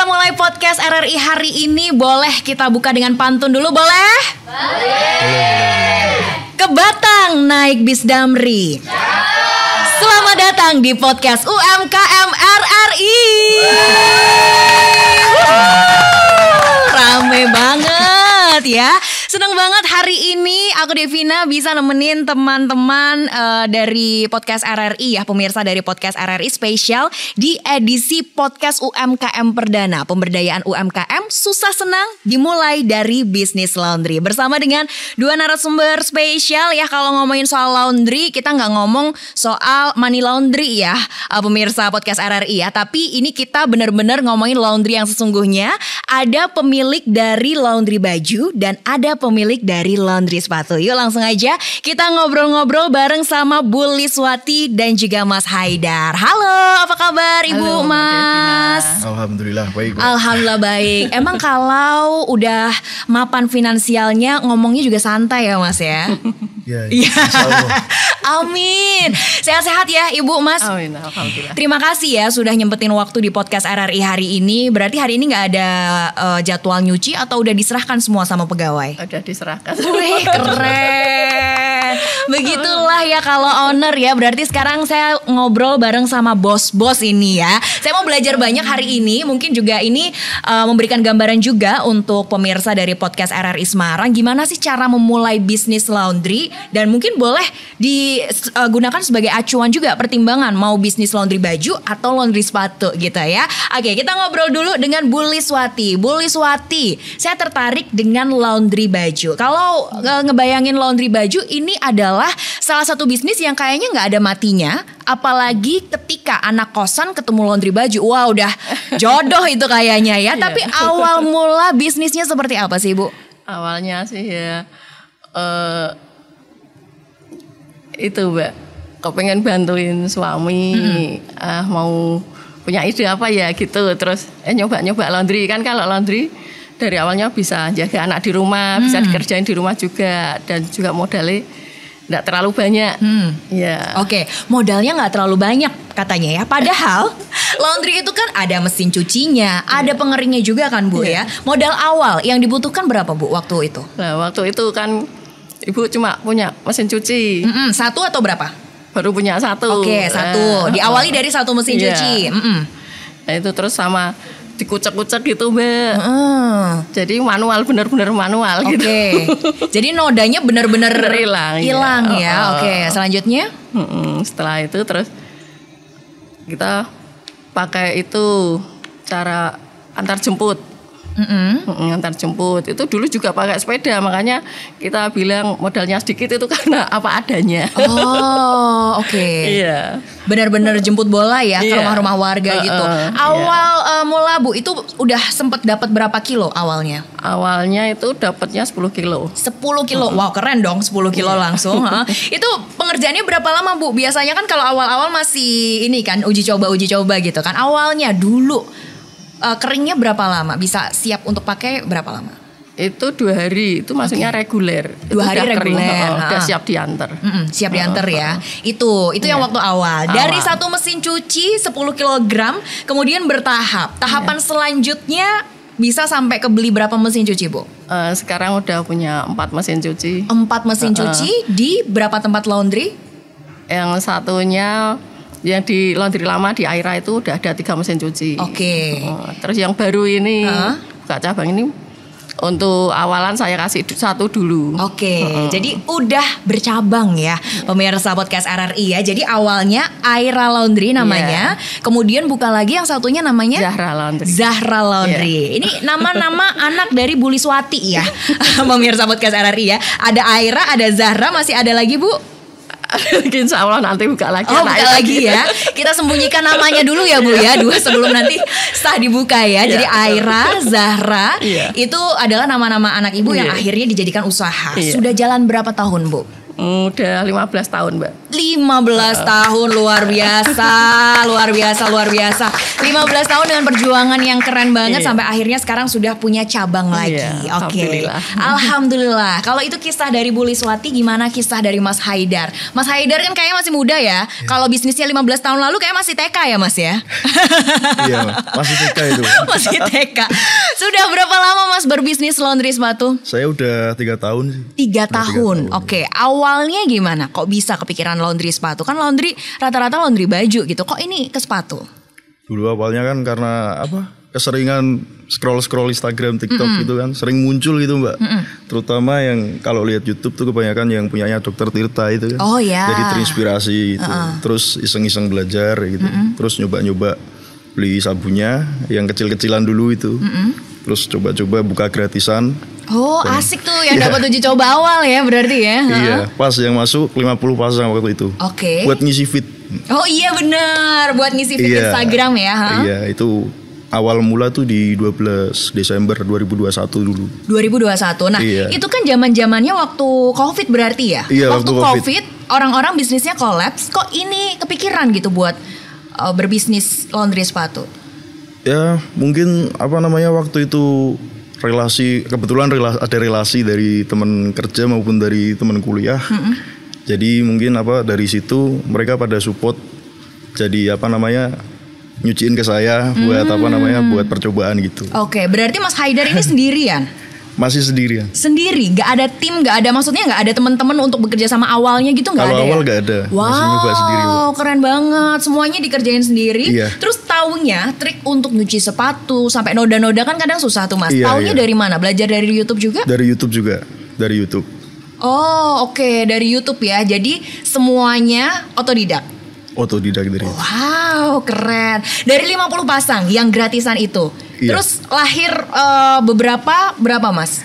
mulai podcast RRI hari ini boleh kita buka dengan pantun dulu, boleh? Boleh. Ke Batang naik bis Damri. Selamat datang di podcast UMKM RRI. Rame banget ya. Senang banget hari ini aku Devina bisa nemenin teman-teman dari podcast RRI ya, pemirsa dari podcast RRI spesial di edisi podcast UMKM Perdana. Pemberdayaan UMKM susah senang dimulai dari bisnis laundry. Bersama dengan dua narasumber spesial ya. Kalau ngomongin soal laundry, kita nggak ngomong soal money laundry ya, pemirsa podcast RRI ya. Tapi ini kita benar-benar ngomongin laundry yang sesungguhnya. Ada pemilik dari laundry baju dan ada pemilik dari laundry sepatu. Yuk langsung aja kita ngobrol-ngobrol bareng sama Bu Liswati dan juga Mas Haidar. Halo, apa kabar Ibu? Halo, Mas? Alhamdulillah baik. Alhamdulillah baik. Emang kalau udah mapan finansialnya ngomongnya juga santai ya Mas ya? Iya. Amin. Sehat-sehat ya Ibu, Mas. Amin, alhamdulillah. Terima kasih ya sudah nyempetin waktu di podcast RRI hari ini. Berarti hari ini nggak ada jadwal nyuci atau udah diserahkan semua sama pegawai? Udah diserahkan. Wih, keren. Begitulah ya kalau owner ya. Berarti sekarang saya ngobrol bareng sama bos-bos ini ya. Saya mau belajar banyak hari ini. Mungkin juga ini memberikan gambaran juga untuk pemirsa dari podcast RRI Semarang. Gimana sih cara memulai bisnis laundry. Dan mungkin boleh digunakan sebagai acuan juga pertimbangan mau bisnis laundry baju atau laundry sepatu gitu ya. Oke, kita ngobrol dulu dengan Bu Liswati. Bu Liswati, saya tertarik dengan laundry baju. Kalau ngebayangin laundry baju ini adalah salah satu bisnis yang kayaknya nggak ada matinya. Apalagi ketika anak kosan ketemu laundry baju. Wah, udah jodoh itu kayaknya ya. Tapi awal mula bisnisnya seperti apa sih Bu? Awalnya sih ya itu Mbak, kepengen bantuin suami, mau punya ide apa ya gitu. Terus nyoba-nyoba laundry. Kan kalau laundry dari awalnya bisa jaga anak di rumah, bisa dikerjain di rumah juga. Dan juga modalnya gak terlalu banyak. Ya. Oke, modalnya gak terlalu banyak katanya ya. Padahal laundry itu kan ada mesin cucinya, ada pengeringnya juga kan Bu ya. Modal awal yang dibutuhkan berapa Bu waktu itu? Nah waktu itu kan Ibu cuma punya mesin cuci. Satu atau berapa? Baru punya satu. Oke, satu. Diawali dari satu mesin cuci. Nah itu terus sama dikucek-kucek gitu Mbak. Jadi manual, benar-benar manual gitu. Jadi nodanya benar-benar hilang ya. Oke, selanjutnya? Setelah itu terus kita pakai itu cara antar jemput. Antar jemput itu dulu juga pakai sepeda, makanya kita bilang modalnya sedikit itu karena apa adanya. Oh, oke. Iya. Benar-benar jemput bola ya ke rumah-rumah warga gitu. Awal mula Bu itu udah sempat dapat berapa kilo awalnya? Awalnya itu dapatnya 10 kilo. 10 kilo, wow keren dong 10 kilo langsung. Itu pengerjaannya berapa lama Bu? Biasanya kan kalau awal-awal masih ini kan uji coba gitu kan. Awalnya dulu keringnya berapa lama? Bisa siap untuk pakai berapa lama? Itu 2 hari, itu maksudnya reguler. 2 hari reguler. Udah siap diantar. Siap diantar ya. Itu yang waktu awal. Dari satu mesin cuci 10 kg, kemudian bertahap. Tahapan selanjutnya bisa sampai ke beli berapa mesin cuci Bu? Sekarang udah punya 4 mesin cuci. 4 mesin cuci di berapa tempat laundry? Yang satunya yang di laundry lama di Aira itu udah ada 3 mesin cuci. Oke. Terus yang baru ini buka cabang ini untuk awalan saya kasih 1 dulu. Oke. Jadi udah bercabang ya pemirsa podcast RRI ya. Jadi awalnya Aira Laundry namanya. Kemudian buka lagi yang satunya namanya Zahra Laundry. Zahra Laundry. Ini nama-nama anak dari Bu Liswati ya. Pemirsa podcast RRI ya. Ada Aira, ada Zahra, masih ada lagi Bu? Insya Allah nanti buka lagi. Buka lagi ya. Kita sembunyikan namanya dulu ya Bu ya, dua sebelum nanti sah dibuka ya. Jadi Aira, Zahra itu adalah nama-nama anak Ibu yang akhirnya dijadikan usaha. Sudah jalan berapa tahun Bu? Udah 15 tahun, Mbak. 15 tahun, luar biasa, luar biasa, luar biasa. 15 tahun dengan perjuangan yang keren banget sampai akhirnya sekarang sudah punya cabang lagi. Oke. Alhamdulillah. Kalau itu kisah dari Bu Liswati, gimana kisah dari Mas Haidar? Mas Haidar kan kayaknya masih muda ya. Kalau bisnisnya 15 tahun lalu kayak masih TK ya, Mas ya? Iya, masih TK itu. Masih TK. Sudah berapa lama Mas berbisnis laundry sepatu? Saya udah 3 tahun sih. 3 tahun. Oke. Awalnya gimana? Kok bisa kepikiran laundry sepatu? Kan laundry rata-rata laundry baju gitu. Kok ini ke sepatu? Dulu awalnya kan karena keseringan scroll Instagram, TikTok gitu kan, sering muncul gitu Mbak. Terutama yang kalau lihat YouTube tuh kebanyakan yang punyanya Dokter Tirta itu kan. Oh ya. Jadi terinspirasi itu. Terus iseng-iseng belajar gitu. Terus nyoba-nyoba beli sabunnya yang kecil-kecilan dulu itu. Terus coba-coba buka gratisan. Oh asik tuh yang dapat uji coba awal ya berarti ya. Iya, pas yang masuk 50 pasang waktu itu. Oke. Buat ngisi feed. Oh iya benar, buat ngisi feed Instagram ya. Iya, itu awal mula tuh di 12 Desember 2021 dulu. 2021. Nah, itu kan zaman-zamannya waktu Covid berarti ya? Iya, waktu COVID orang-orang bisnisnya kolaps, kok ini kepikiran gitu buat berbisnis laundry sepatu? Ya, mungkin waktu itu kebetulan ada relasi dari teman kerja maupun dari teman kuliah. Jadi mungkin dari situ mereka pada support. Jadi nyuciin ke saya buat buat percobaan gitu. Oke, berarti Mas Haidar ini sendirian? Masih sendirian. Sendiri, nggak ada tim, nggak ada maksudnya nggak ada teman-teman untuk bekerja sama awalnya gitu nggak ada? Kalau awal nggak ada. Wow, masih nyoba sendiri. Keren banget, semuanya dikerjain sendiri. Iya. Terus taunya trik untuk nyuci sepatu sampai noda-noda kan kadang susah tuh Mas. Taunya dari mana? Belajar dari YouTube juga? Dari YouTube juga, dari YouTube. Oh oke, dari YouTube ya. Jadi semuanya otodidak. Otodidak dari YouTube. Wow, keren. Dari 50 pasang yang gratisan itu. Iya. Terus lahir berapa Mas?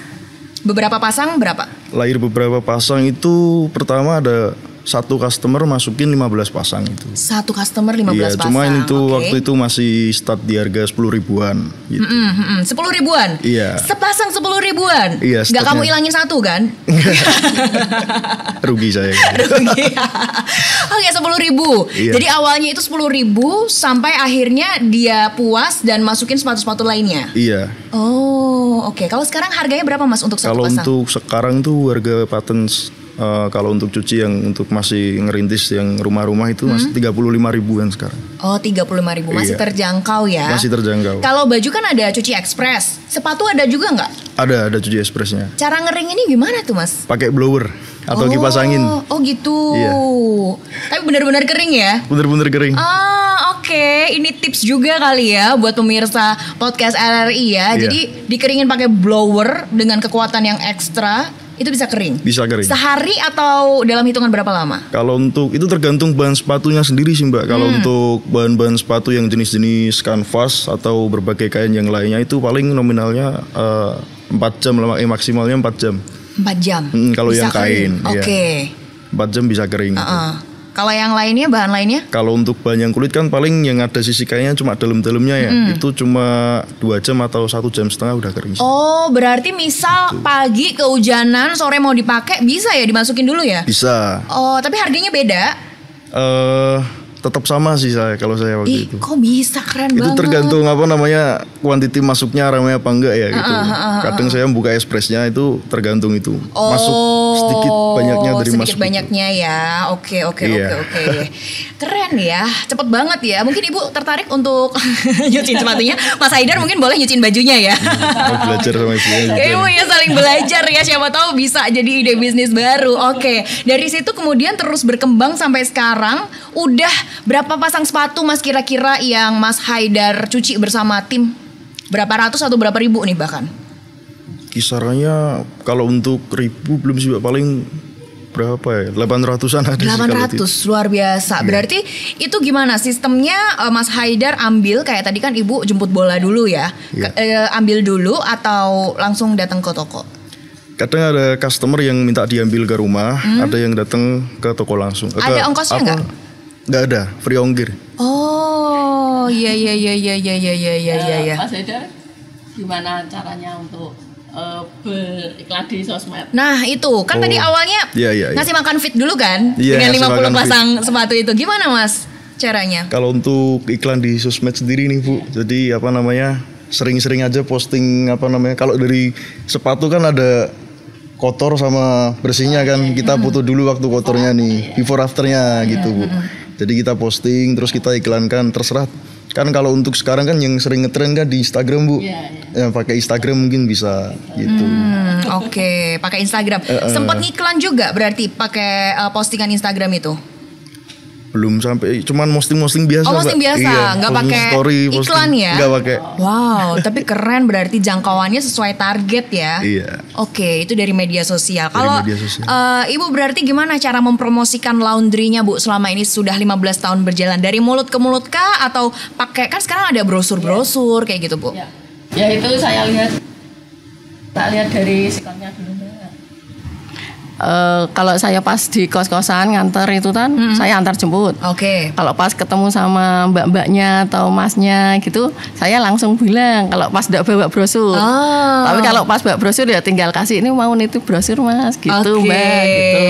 Beberapa pasang berapa? Lahir beberapa pasang itu pertama ada satu customer masukin 15 pasang itu. Satu customer 15 pasang. Cuma itu waktu itu masih start di harga 10 ribuan gitu. 10 ribuan? Iya. Sepasang 10 ribuan? Iya. Gak kamu ilangin satu kan? Rugi saya. Rugi. Oke, 10 ribu. Iya. Jadi awalnya itu 10 ribu sampai akhirnya dia puas dan masukin sepatu-sepatu lainnya. Iya. Oh, oke. Kalau sekarang harganya berapa Mas untuk satu pasang? Kalau untuk sekarang tuh harga patent kalau untuk cuci yang untuk masih ngerintis yang rumah-rumah itu masih 35 ribuan sekarang. Oh 35 ribu masih terjangkau ya? Masih terjangkau. Kalau baju kan ada cuci ekspres, sepatu ada juga nggak? Ada cuci ekspresnya. Cara ngering ini gimana tuh Mas? Pakai blower atau kipas angin. Oh gitu. Iya. Tapi benar-benar kering ya? Benar-benar kering. Oke. Ini tips juga kali ya buat pemirsa podcast RRI ya. Iya. Jadi dikeringin pakai blower dengan kekuatan yang ekstra. Itu bisa kering? Bisa kering. Sehari atau dalam hitungan berapa lama? Kalau untuk itu tergantung bahan sepatunya sendiri sih Mbak. Kalau untuk bahan-bahan sepatu yang jenis-jenis kanvas atau berbagai kain yang lainnya itu paling nominalnya 4 jam, maksimalnya 4 jam. 4 jam? Kalau yang kain. Oke. 4 jam bisa kering. Kalau yang lainnya, bahan lainnya? Kalau untuk bahan yang kulit kan paling yang ada sisi kainnya cuma dalam-dalamnya ya. Itu cuma 2 jam atau 1,5 jam udah kering. Oh, berarti misal pagi kehujanan, sore mau dipakai bisa ya dimasukin dulu ya? Bisa. Oh, tapi harganya beda? Tetap sama sih kalau saya waktu itu. Kok bisa, keren itu banget. Itu tergantung kuantiti masuknya ramai apa enggak ya gitu. Kadang saya buka espresnya itu tergantung itu. Masuk sedikit banyaknya dari sedikit banyaknya ya. Oke. Keren ya, cepet banget ya. Mungkin Ibu tertarik untuk nyuciin sepatunya. Mas Haidar mungkin boleh nyuciin bajunya ya. Mau belajar sama ibunya. Ibu ya saling belajar ya, siapa tahu bisa jadi ide bisnis baru. Oke, dari situ kemudian terus berkembang sampai sekarang. Udah berapa pasang sepatu Mas kira-kira yang Mas Haidar cuci bersama tim? Berapa ratus atau berapa ribu nih bahkan? Kisarannya kalau untuk ribu belum sih paling berapa ya? 800-an ada 800 sih. Luar biasa. Berarti itu gimana sistemnya Mas Haidar ambil kayak tadi kan Ibu jemput bola dulu ya? Ambil dulu atau langsung datang ke toko? Kadang ada customer yang minta diambil ke rumah, ada yang datang ke toko langsung. Ada ongkosnya nggak? Nggak ada, free ongkir. Oh, iya. Mas Haidar, gimana caranya untuk beriklan di sosmed. Nah itu kan tadi awalnya Iya. ngasih makan fit dulu kan Iya, dengan 50 ngasih makan pasang sepatu itu. Gimana Mas caranya? Kalau untuk iklan di sosmed sendiri nih Bu, jadi apa namanya sering-sering aja posting apa namanya. Kalau dari sepatu kan ada kotor sama bersihnya kan, kita foto dulu waktu kotornya nih, before afternya gitu Bu. Jadi kita posting terus kita iklankan, terserah. Kan kalau untuk sekarang kan yang sering ngetren kan di Instagram Bu, ya pakai Instagram mungkin bisa gitu. Oke, pakai Instagram. Sempat ngiklan juga berarti pakai postingan Instagram itu? Belum sampai, cuman posting biasa. Oh, posting biasa, Iya, nggak posting pakai story, iklan ya? Nggak pakai. Wow, tapi keren berarti jangkauannya sesuai target ya? Iya. Oke, itu dari media sosial. Dari Kalau media sosial. Ibu berarti gimana cara mempromosikan laundrynya Bu selama ini sudah 15 tahun berjalan? Dari mulut ke mulut kah? Atau pakai, kan sekarang ada brosur-brosur kayak gitu Bu? Ya itu saya lihat dari sikonnya dulu. Kalau saya pas di kos-kosan nganter itu kan saya antar jemput. Oke. Kalau pas ketemu sama mbak-mbaknya atau masnya gitu, saya langsung bilang kalau pas tidak bawa brosur. Tapi kalau pas bawa brosur ya tinggal kasih ini mau nitip brosur Mas gitu Mbak gitu.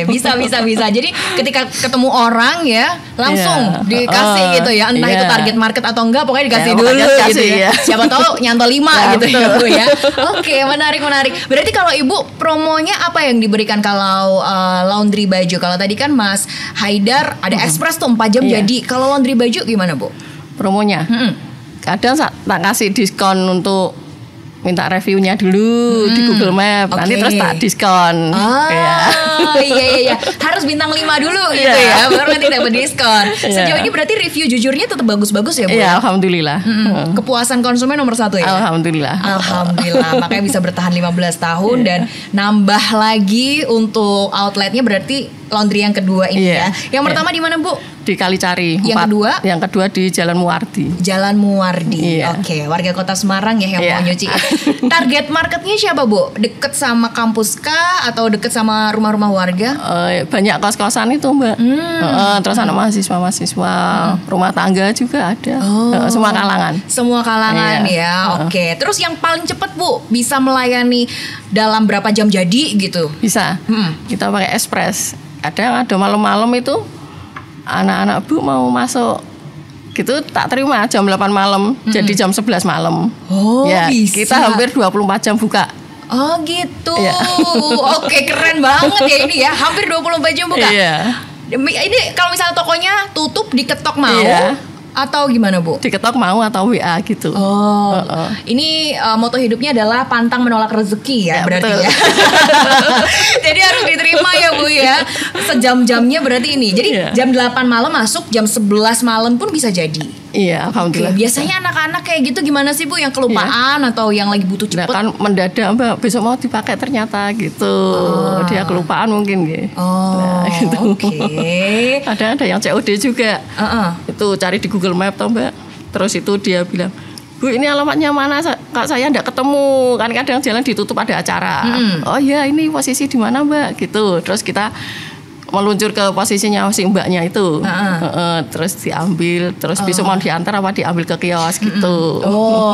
Bisa. Jadi ketika ketemu orang ya langsung dikasih gitu ya. Entah itu target market atau enggak, pokoknya dikasih dulu gitu ya. Siapa tahu nyantol 5 gitu ya Bu ya. Oke, menarik. Berarti kalau Ibu promonya apa yang diberikan kalau laundry baju? Kalau tadi kan Mas Haidar ada express tuh 4 jam jadi. Kalau laundry baju gimana Bu? Promonya? Kadang tak kasih diskon untuk minta reviewnya dulu di Google Map, nanti terus tak diskon. Iya. Harus bintang 5 dulu gitu ya, baru nanti dapat diskon. Sejauh ini berarti review jujurnya tetap bagus-bagus ya Bu? Iya, alhamdulillah. Kepuasan konsumen nomor 1 ya? Alhamdulillah. Makanya bisa bertahan 15 tahun dan nambah lagi untuk outletnya, berarti laundry yang kedua ini ya. Yang pertama di mana Bu? Di Kalicari. Yang kedua di Jalan Muwardi. Jalan Muwardi. Oke, warga Kota Semarang ya yang mau nyuci. Target marketnya siapa Bu? Deket sama kampus kah atau deket sama rumah-rumah warga? Banyak kos-kosan itu Mbak. Terus anak mahasiswa, rumah tangga juga ada. Semua kalangan ya. Oke. Terus yang paling cepat Bu bisa melayani dalam berapa jam jadi gitu? Bisa. Kita pakai express. Ada malam-malam itu anak-anak Bu mau masuk gitu tak terima jam 8 malam jadi jam 11 malam. Bisa. Kita hampir 24 jam buka. Oh gitu. Oke, keren banget ya ini ya. Hampir 24 jam buka. Ini kalau misalnya tokonya tutup diketok mau atau gimana Bu? Diketok mau atau WA gitu. Ini moto hidupnya adalah pantang menolak rezeki ya berarti betul. Ya. Jadi harus diterima ya Bu ya. Sejam-jamnya berarti ini. Jadi jam 8 malam masuk, jam 11 malam pun bisa jadi. Iya, alhamdulillah. Biasanya anak-anak kayak gitu gimana sih Bu, yang kelupaan atau yang lagi butuh cepet? Kan mendadak Mbak, besok mau dipakai ternyata gitu. Dia kelupaan mungkin gitu. Gitu. Oke. Ada yang COD juga. Itu cari di Google Map toh Mbak. Terus itu dia bilang, Bu ini alamatnya mana? Kak saya enggak ketemu. Kan kadang jalan ditutup ada acara. Oh iya ini posisi di mana Mbak? Gitu. Terus kita meluncur ke posisinya si mbaknya itu, terus diambil, terus besok mau diantar apa diambil ke kios gitu.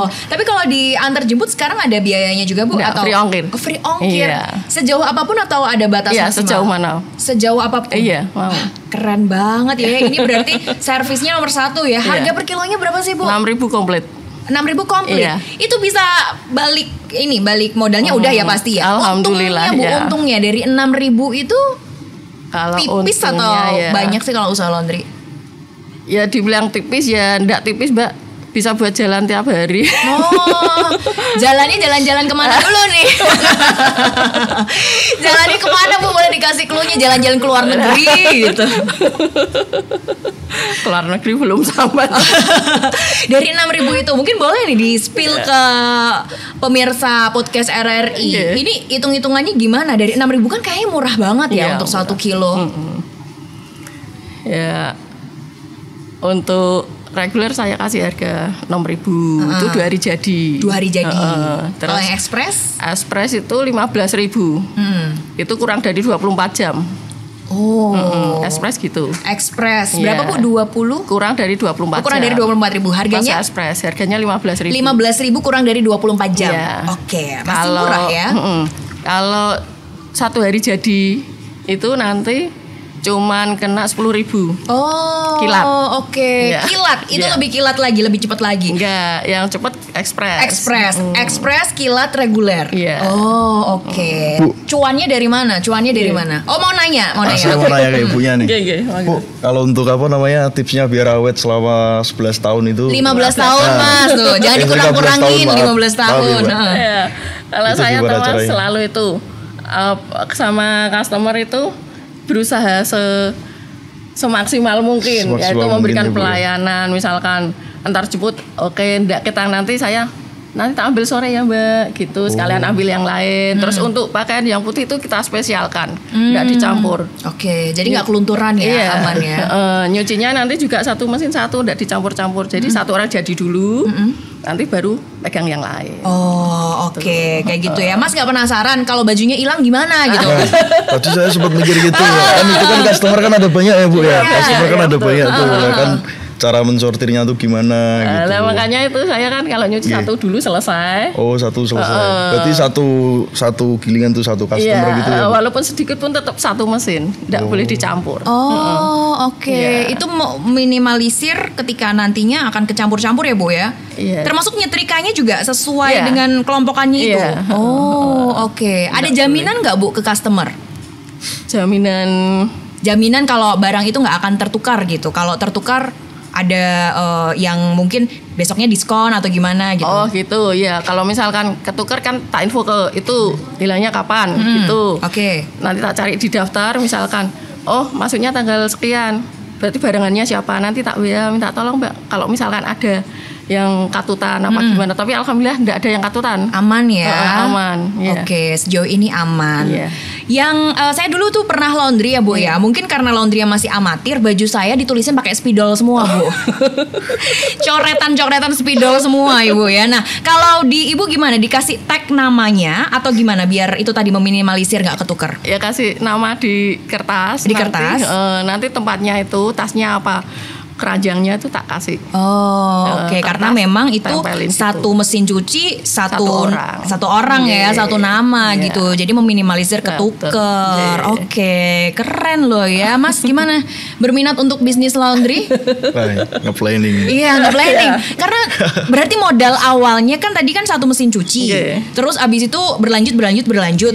Tapi kalau diantar jemput sekarang ada biayanya juga Bu? Nggak, atau free ongkir? Free ongkir. Sejauh apapun atau ada batas maksimal? Sejauh mana? Sejauh apapun. Mau. Keren banget ya. Ini berarti servisnya nomor 1 ya. Harga per kilonya berapa sih Bu? 6.000 komplit. 6.000 komplit. Itu bisa balik modalnya udah ya pasti ya. Alhamdulillah. Untungnya Bu, untungnya dari 6.000 itu kalau tipis atau banyak sih kalau usaha laundry? Ya dibilang tipis ya enggak tipis Mbak, bisa buat jalan tiap hari. Jalannya jalan-jalan kemana dulu nih? Jalannya kemana Bu, boleh dikasih clue-nya? Jalan-jalan ke luar negeri gitu. Keluar negeri belum sampai. Dari 6.000 itu mungkin boleh nih di-spill ke pemirsa podcast RRI. Ini hitung-hitungannya gimana? Dari 6.000 kan kayaknya murah banget ya untuk 1 kilo. Ya untuk reguler saya kasih harga 6.000 itu 2 hari jadi. 2 hari jadi. Terus kalau yang express? Express itu 15.000. Itu kurang dari 24 jam. Oh. Express gitu. Express. Iya. Berapa Bu? 20? Kurang dari 24 Kurang jam. dari 24.000. Harganya? Pas Express harganya 15.000. 15.000 kurang dari 24 jam. Iya. Oke, masih murah ya. Kalau 1 hari jadi itu nanti cuman kena 10.000. Oh, Kilat. Oke. Iya. Kilat, itu Iya. lebih kilat lagi, lebih cepat lagi. Enggak, yang cepat Express. Express, kilat, reguler. Iya. Oh, oke. Cuannya dari mana? Cuannya dari mana? Oh, mau nanya, Saya mau nanya ke ibunya nih. Iya, Bu, kalau untuk apa namanya tipsnya biar awet selama 11 tahun itu? 15 tahun Mas tuh. Jangan 15 dikurang-kurangin tahun, 15 tahun. maaf, Ibu. Iya. Kalau Itu saya gimana teman caranya? selalu itu sama customer itu berusaha semaksimal mungkin, Semaksimal yaitu mungkin memberikan ya, Bu, ya. pelayanan, misalkan antar jemput, oke, enggak kita nanti tak ambil sore ya Mbak, gitu, sekalian ambil yang lain. Terus untuk pakaian yang putih itu kita spesialkan, enggak dicampur. Oke, jadi nggak kelunturan ya, Iya. aman ya. Nyucinya nanti juga satu mesin satu, enggak dicampur-campur. Jadi satu orang jadi dulu, nanti baru pegang yang lain. Oh, oke, kayak gitu ya. Mas nggak penasaran kalau bajunya hilang gimana gitu? Tadi saya sempat mikir gitu ya. Kan itu kan customer kan ada banyak ya Bu ya. Customer kan ada banyak tuh ya kan. Cara mensortirnya tuh gimana gitu. Nah, makanya itu saya kan kalau nyuci satu dulu selesai. Oh, satu selesai. Berarti satu gilingan tuh satu customer Iya, gitu ya. Bu? walaupun sedikit pun tetap satu mesin, tidak boleh dicampur. Oh, oke. Iya. Itu mau minimalisir ketika nantinya akan kecampur-campur ya, Bu ya? Iya. Termasuk nyetrikanya juga sesuai Iya. dengan kelompokannya itu. Iya. Oh, oke. Ada jaminan nggak Bu ke customer? Jaminan Kalau barang itu nggak akan tertukar gitu. Kalau tertukar ada yang mungkin besoknya diskon atau gimana gitu. oh gitu ya. Kalau misalkan ketukar kan tak info ke itu hilangnya kapan gitu. Oke. Nanti tak cari di daftar misalkan, oh masuknya tanggal sekian. Berarti barangannya siapa? Nanti tak minta tolong Mbak. Kalau misalkan ada yang katutan apa gimana, tapi alhamdulillah enggak ada yang katutan. Aman ya. Aman. Iya. Oke, sejauh ini aman. Iya. Yang saya dulu tuh pernah laundry ya Bu ya. Mungkin karena laundry yang masih amatir, baju saya ditulisin pakai spidol semua Bu. Coretan-coretan spidol semua Ibu ya. Nah, kalau di Ibu gimana? Dikasih tag namanya atau gimana biar itu tadi meminimalisir nggak ketukar? Ya kasih nama di kertas. Di kertas? Nanti tempatnya itu tasnya apa, keranjangnya itu tak kasih. Oh, oke. kertas, Karena memang itu tempelin situ. satu mesin cuci, satu Satu orang orang. ya, Iya. satu nama Iya. gitu. Jadi meminimalisir ketuker. Iya. Oke, keren loh ya, Mas. Gimana? Berminat untuk bisnis laundry? Nge-planning. Iya, nggak planning. Karena berarti modal awalnya kan tadi kan satu mesin cuci. Iya. Terus abis itu berlanjut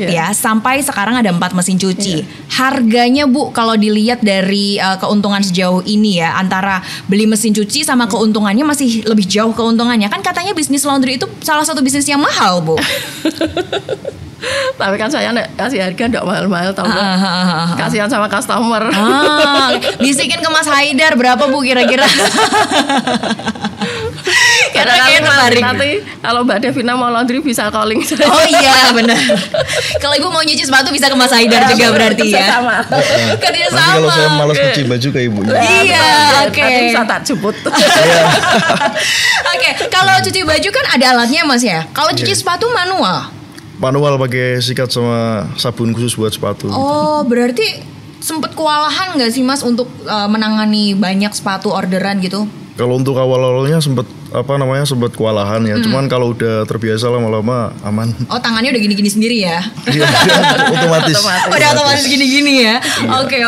Iya. ya, sampai sekarang ada 4 mesin cuci. Harganya Bu, kalau dilihat dari keuntungan sejauh ini ya, antara beli mesin cuci sama keuntungannya masih lebih jauh keuntungannya. Kan katanya bisnis laundry itu salah satu bisnis yang mahal Bu. Tapi kan saya kasih harga enggak mahal-mahal tau Mbak. Kasihan sama customer. Bisikin ke Mas Haidar berapa Bu kira-kira? Karena kayak tertarik. Nanti kalau Mbak Devina mau laundry bisa calling saya. Oh iya benar. Kalau Ibu mau nyuci sepatu bisa ke Mas Haidar juga berarti ya. Sama. Kerja Nanti kalau saya sama. malas cuci baju ke ibunya. Iya, oke. Nanti bisa tak jemput. Oke, kalau cuci baju kan ada alatnya Mas ya. Kalau cuci sepatu manual. Manual pakai sikat sama sabun khusus buat sepatu. Oh, berarti sempet kewalahan nggak sih Mas untuk menangani banyak sepatu orderan gitu? Kalau untuk awal-awalnya sempat kewalahan ya. Cuman kalau udah terbiasa lama-lama aman. Oh, tangannya udah gini-gini sendiri ya? Iya, otomatis. Udah otomatis gini-gini ya. Oke.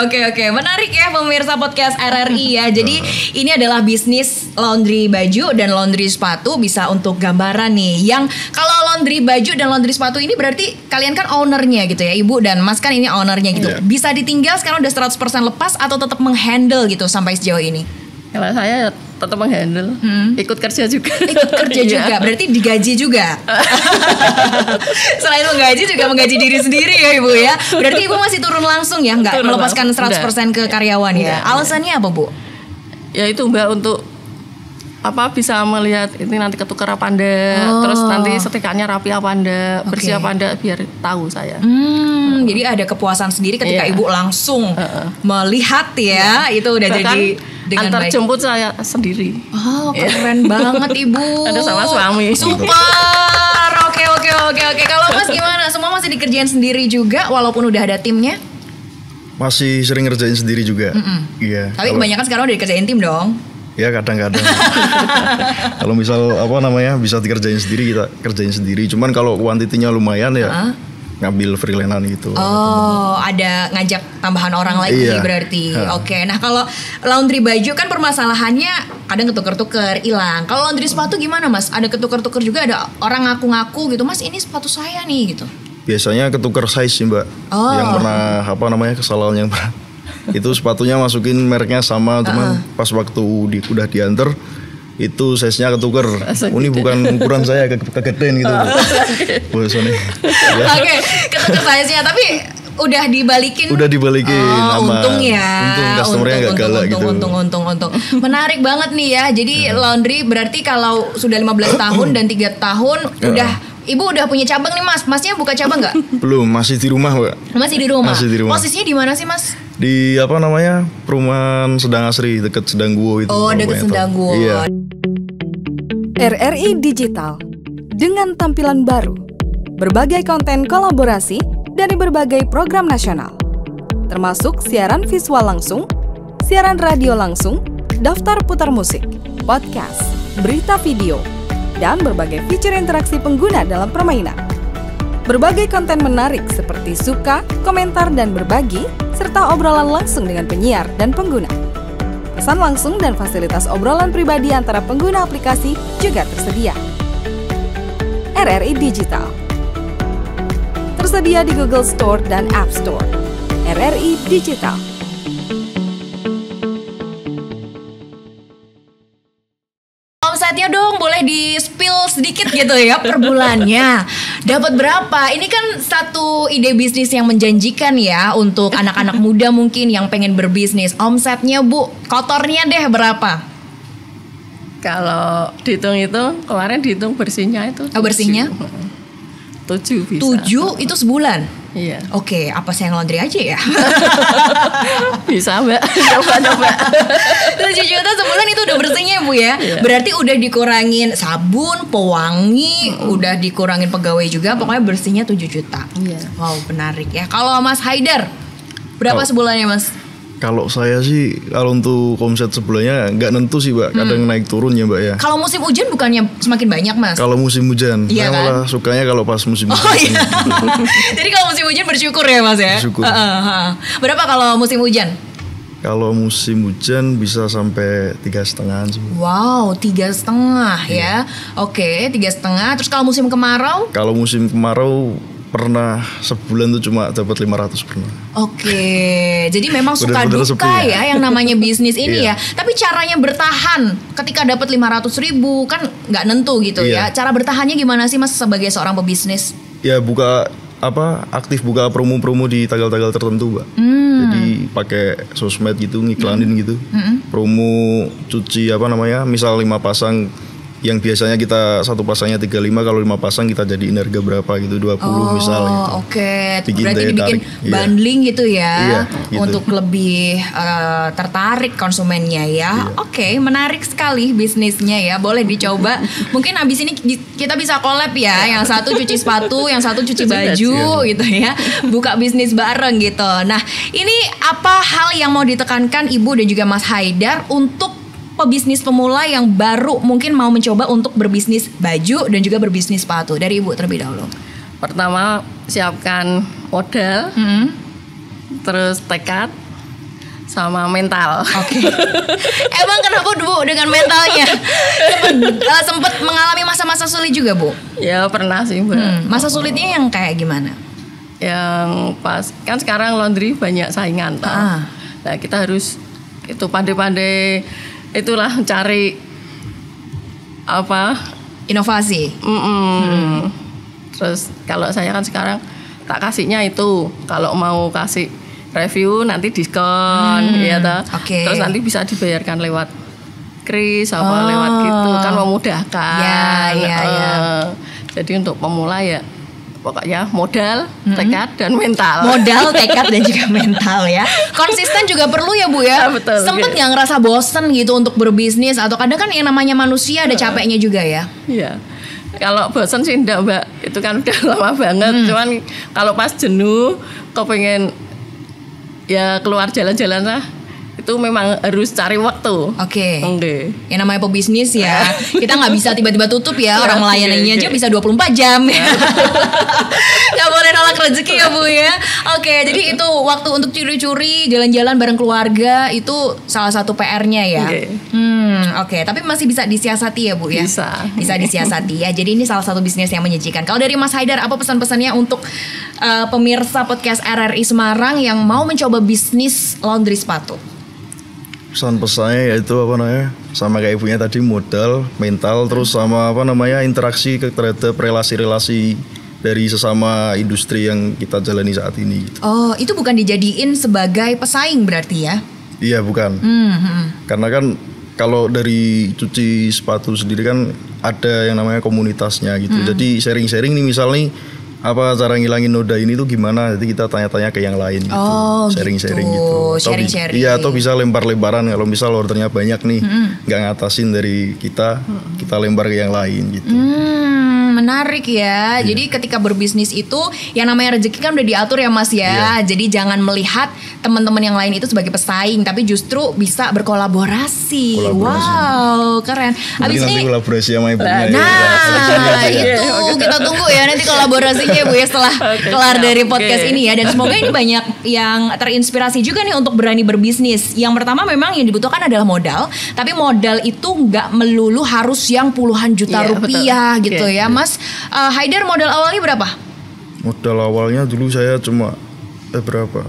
Menarik ya pemirsa podcast RRI ya. Jadi ini adalah bisnis laundry baju dan laundry sepatu, bisa untuk gambaran nih. Yang kalau laundry baju dan laundry sepatu ini berarti kalian kan ownernya gitu ya. Ibu dan Mas kan ini ownernya gitu. Iya. Bisa ditinggal sekarang udah 100% lepas atau tetap menghandle gitu sampai sejauh ini? Kalau saya tetap menghandle, ikut kerja juga. Ikut kerja Iya. juga, berarti digaji juga. Selain menggaji juga menggaji diri sendiri ya Ibu ya. Berarti Ibu masih turun langsung ya, nggak Turun melepaskan langsung. 100% ke karyawan ya. Enggak. Alasannya apa Bu? Ya itu Mbak, untuk bisa melihat ini nanti ketukar apa enggak, terus nanti setrikanya rapi apa enggak, bersih apa enggak, biar tahu saya. Jadi ada kepuasan sendiri ketika Iya. Ibu langsung melihat ya, itu udah Bahkan jadi dengan antar baik. jemput saya sendiri. Oh, keren banget Ibu. Ada sama suami. Super. Oke. Kalau Mas gimana? Semua masih dikerjain sendiri juga walaupun udah ada timnya? Masih sering ngerjain sendiri juga. Iya. Tapi kebanyakan sekarang udah dikerjain tim dong. Ya kadang-kadang. Kalau misal bisa dikerjain sendiri, kita kerjain sendiri. Cuman kalau kuantitinya lumayan ya ngambil freelance gitu. Oh, ada ngajak tambahan orang lagi berarti. Oke. Nah, kalau laundry baju kan permasalahannya kadang ketuker-tuker, hilang. Kalau laundry sepatu gimana, Mas? Ada ketuker-tuker juga, ada orang ngaku-ngaku gitu, "Mas, ini sepatu saya nih," gitu. Biasanya ketuker size sih, Mbak. Yang pernah kesalahan yang pernah itu sepatunya masukin mereknya sama, cuman pas waktu udah diantar itu size-nya ketuker. Ini bukan ukuran saya, kegedean gitu. Bosan nih. Oke, ketuker size-nya tapi udah dibalikin. Untung ya. Untung customer-nya enggak galak gitu. Untung. Menarik banget nih ya. Jadi laundry berarti kalau sudah 15 tahun dan 3 tahun Ibu udah punya cabang nih, Mas. Masnya buka cabang nggak? Belum, masih di rumah, Mbak. Masih di rumah. Posisinya di mana sih, Mas? Di perumahan Sedang Asri, dekat Sedangguo itu. Oh, dekat Sedangguo. Iya. RRI Digital dengan tampilan baru, berbagai konten kolaborasi dari berbagai program nasional, termasuk siaran visual langsung, siaran radio langsung, daftar putar musik, podcast, berita video, dan berbagai fitur interaksi pengguna dalam permainan. Berbagai konten menarik seperti suka, komentar, dan berbagi, serta obrolan langsung dengan penyiar dan pengguna. Pesan langsung dan fasilitas obrolan pribadi antara pengguna aplikasi juga tersedia. RRI Digital tersedia di Google Store dan App Store. RRI Digital. Omsetnya dong boleh di-spill sedikit gitu ya per bulannya. Dapat berapa? Ini kan satu ide bisnis yang menjanjikan ya untuk anak-anak muda mungkin yang pengen berbisnis. Omsetnya Bu, kotornya deh berapa? Kalau dihitung itu, kemarin dihitung bersihnya itu 7. Bersihnya? 7 bisa. 7 itu sebulan? Iya. Oke, apa saya laundry aja ya? Bisa, Mbak. Coba. 7 juta sebulan itu udah bersihnya Bu ya. Iya. Berarti udah dikurangin sabun, pewangi, udah dikurangin pegawai juga, pokoknya bersihnya 7 juta. Iya. Wow, menarik ya. Kalau Mas Haidar, berapa sebulannya Mas? Kalau saya sih, kalau untuk omset sebulannya nggak nentu sih, Mbak. Kadang naik turun ya, Mbak ya. Kalau musim hujan bukannya semakin banyak Mas? Kalau musim hujan, Iya saya kan? malah sukanya kalau pas musim hujan. Oh iya. Jadi kalau musim hujan bersyukur ya Mas ya? Bersyukur. Berapa kalau musim hujan? Kalau musim hujan bisa sampai 3,5 sih. Wow, 3,5 ya. Oke, 3,5. Terus kalau musim kemarau? Kalau musim kemarau pernah sebulan tuh cuma dapat 500 pernah. Oke, jadi memang suka Bener-bener duka sepi ya yang namanya bisnis ini Iya. ya. Tapi caranya bertahan ketika dapat 500.000 kan nggak nentu gitu ya. Iya. Cara bertahannya gimana sih Mas sebagai seorang pebisnis? Ya aktif buka promo-promo di tanggal-tanggal tertentu, Mbak. Jadi pakai sosmed gitu, ngiklanin gitu. Promo cuci misal 5 pasang yang biasanya kita satu pasangnya 35, kalau 5 pasang kita jadiin harga berapa gitu, 20 misal gitu. Oke. Bikin Berarti daya dibikin tarik. bundling gitu ya. Iya, gitu. Untuk lebih tertarik konsumennya ya. Oke, menarik sekali bisnisnya ya. Boleh dicoba. Mungkin habis ini kita bisa collab ya. Yang satu cuci sepatu, yang satu cuci baju gitu ya. Buka bisnis bareng gitu. Nah, ini apa hal yang mau ditekankan Ibu dan juga Mas Haidar untuk pebisnis pemula yang baru mungkin mau mencoba untuk berbisnis baju dan juga berbisnis sepatu? Dari Ibu terlebih dahulu. Pertama, siapkan modal, terus tekad, sama mental. Oke. Emang kenapa Bu dengan mentalnya? Sempet mengalami masa-masa sulit juga Bu? Ya pernah sih, Mbak. Masa sulitnya yang kayak gimana? Yang pas, kan sekarang laundry banyak saingan toh. Nah kita harus itu pandai-pandai itulah cari Inovasi. Terus kalau saya kan sekarang tak kasihnya itu, kalau mau kasih review nanti diskon ya toh. Oke. Terus nanti bisa dibayarkan lewat kris lewat gitu kan, memudahkan. Ya. Jadi untuk pemula ya pokoknya modal, tekad, dan mental. Modal, tekad, dan juga mental ya. Konsisten juga perlu ya Bu ya. Betul. Sempet nggak ngerasa bosen gitu untuk berbisnis, atau kadang kan yang namanya manusia ada capeknya juga ya. Iya. Kalau bosan sih enggak, Mbak. Itu kan udah lama banget. Cuman kalau pas jenuh, kepengen ya keluar jalan-jalan lah. Itu memang harus cari waktu. Oke. Oke. Yang namanya pebisnis ya, kita nggak bisa tiba-tiba tutup ya. Orang melayaninya aja bisa 24 jam ya. Nggak boleh nolak rezeki ya Bu ya. Oke, jadi itu waktu untuk curi-curi, jalan-jalan bareng keluarga itu salah satu PR-nya ya. Oke, tapi masih bisa disiasati ya Bu ya. Bisa disiasati ya. Jadi ini salah satu bisnis yang menjanjikan. Kalau dari Mas Haidar, apa pesan-pesannya untuk pemirsa podcast RRI Semarang yang mau mencoba bisnis laundry sepatu? Pesan-pesannya yaitu sama kayak ibunya tadi, modal, mental, terus sama interaksi terhadap relasi-relasi dari sesama industri yang kita jalani saat ini gitu. Oh, itu bukan dijadiin sebagai pesaing berarti ya? Iya, bukan. Karena kan kalau dari cuci sepatu sendiri kan ada yang namanya komunitasnya gitu. Jadi sharing-sharing nih, misalnya apa cara ngilangin noda ini tuh gimana, jadi kita tanya-tanya ke yang lain gitu. Sharing-sharing gitu. Sharing-sharing. Iya, atau bisa lempar-lemparan kalau misal ordernya banyak nih, nggak ngatasin dari kita lempar ke yang lain gitu. Menarik ya. Jadi ketika berbisnis itu yang namanya rezeki kan udah diatur ya Mas ya. Jadi jangan melihat teman-teman yang lain itu sebagai pesaing, tapi justru bisa berkolaborasi. Wow, keren. Abis ini nanti kolaborasi sama ibunya. Itu kita tunggu ya nanti kolaborasinya Bu ya setelah kelar dari podcast ini ya. Dan semoga ini banyak yang terinspirasi juga nih untuk berani berbisnis. Yang pertama memang yang dibutuhkan adalah modal, tapi modal itu nggak melulu harus yang puluhan juta rupiah gitu ya Mas. Haidar, modal awalnya berapa? Modal awalnya dulu saya cuma berapa?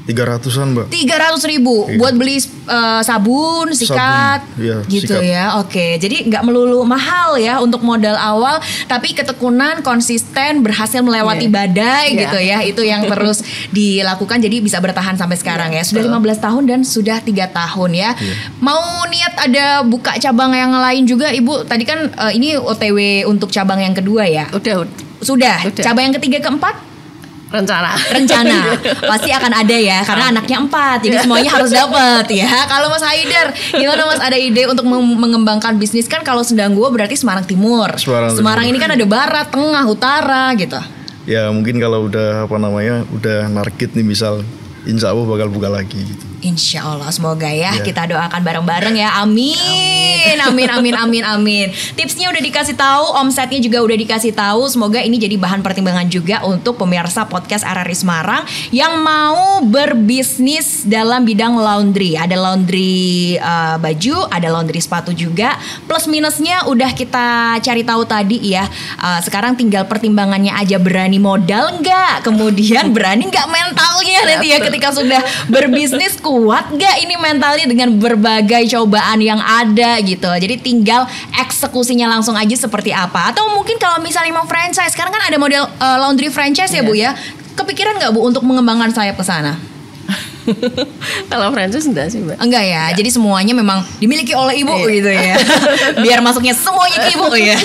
300-an Mbak. 300.000 buat beli sabun, sikat, gitu sikat. Ya. Oke, jadi nggak melulu mahal ya untuk modal awal, tapi ketekunan, konsisten, berhasil melewati badai gitu ya. Itu yang terus dilakukan, jadi bisa bertahan sampai sekarang ya. Sudah 15 tahun dan sudah 3 tahun ya. Mau niat ada buka cabang yang lain juga Ibu? Tadi kan ini OTW untuk cabang yang kedua ya? Sudah. Cabang yang ketiga, keempat? Rencana pasti akan ada ya, karena anaknya 4, jadi semuanya harus dapat ya. Kalau Mas Haidar, gimana Mas, ada ide untuk mengembangkan bisnis? Kan kalau Sendangguo berarti Semarang Timur. Semarang ini kan ada barat, tengah, utara gitu. Ya mungkin kalau udah udah narget nih misal, insya Allah bakal buka lagi gitu. Insya Allah, semoga ya kita doakan bareng-bareng ya. Amin. Tipsnya udah dikasih tahu, omsetnya juga udah dikasih tahu. Semoga ini jadi bahan pertimbangan juga untuk pemirsa podcast RRI Semarang yang mau berbisnis dalam bidang laundry. Ada laundry baju, ada laundry sepatu juga. Plus minusnya udah kita cari tahu tadi ya. Sekarang tinggal pertimbangannya aja, berani modal nggak, kemudian berani nggak mentalnya nanti ya ketika sudah berbisnis. Kuat gak ini mentalnya dengan berbagai cobaan yang ada gitu. Jadi tinggal eksekusinya langsung aja seperti apa. Atau mungkin kalau misalnya mau franchise, sekarang kan ada model laundry franchise ya Bu ya. Kepikiran gak Bu untuk mengembangkan sayap ke sana? Kalau franchise enggak sih Mbak. Enggak ya, jadi semuanya memang dimiliki oleh Ibu gitu ya. Biar masuknya semuanya ke Ibu ya.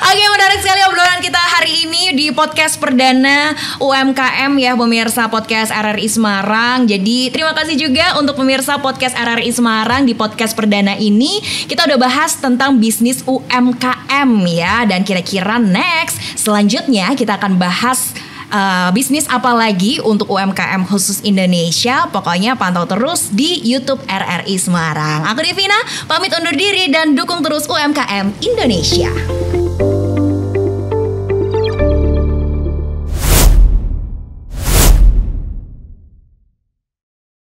Oke, menarik sekali obrolan kita hari ini di podcast perdana UMKM ya pemirsa podcast RRI Semarang. Jadi terima kasih juga untuk pemirsa podcast RRI Semarang. Di podcast perdana ini kita udah bahas tentang bisnis UMKM ya. Dan kira-kira next selanjutnya kita akan bahas bisnis apa lagi untuk UMKM khusus Indonesia. Pokoknya pantau terus di YouTube RRI Semarang. Aku Devina pamit undur diri dan dukung terus UMKM Indonesia.